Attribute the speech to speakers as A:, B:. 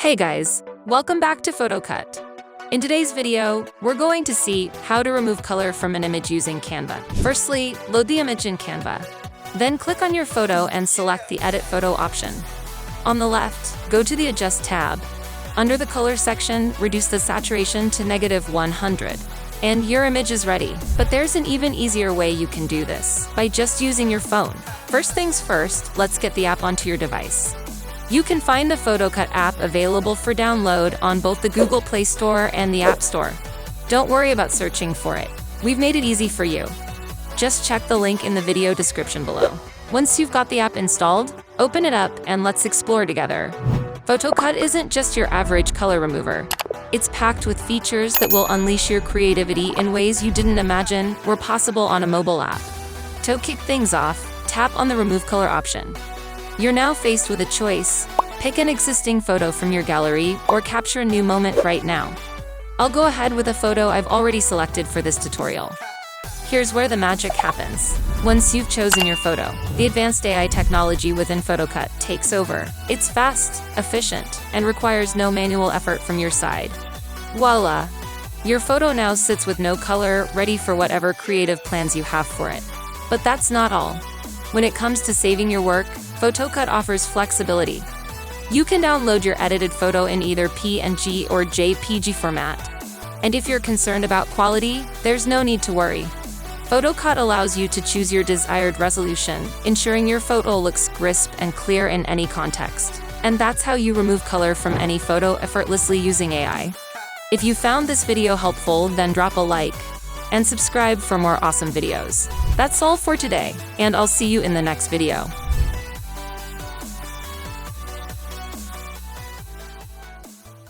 A: Hey guys, welcome back to PhotoCut. In today's video, we're going to see how to remove color from an image using Canva. Firstly, load the image in Canva. Then click on your photo and select the Edit Photo option. On the left, go to the Adjust tab. Under the Color section, reduce the saturation to -100. And your image is ready. But there's an even easier way you can do this, by just using your phone. First things first, let's get the app onto your device. You can find the PhotoCut app available for download on both the Google Play Store and the App Store. Don't worry about searching for it. We've made it easy for you. Just check the link in the video description below. Once you've got the app installed, open it up and let's explore together. PhotoCut isn't just your average color remover. It's packed with features that will unleash your creativity in ways you didn't imagine were possible on a mobile app. To kick things off, tap on the Remove Color option. You're now faced with a choice. Pick an existing photo from your gallery or capture a new moment right now. I'll go ahead with a photo I've already selected for this tutorial. Here's where the magic happens. Once you've chosen your photo, the advanced AI technology within PhotoCut takes over. It's fast, efficient, and requires no manual effort from your side. Voila! Your photo now sits with no color, ready for whatever creative plans you have for it. But that's not all. When it comes to saving your work, PhotoCut offers flexibility. You can download your edited photo in either PNG or JPG format. And if you're concerned about quality, there's no need to worry. PhotoCut allows you to choose your desired resolution, ensuring your photo looks crisp and clear in any context. And that's how you remove color from any photo effortlessly using AI. If you found this video helpful, then drop a like and subscribe for more awesome videos. That's all for today, and I'll see you in the next video.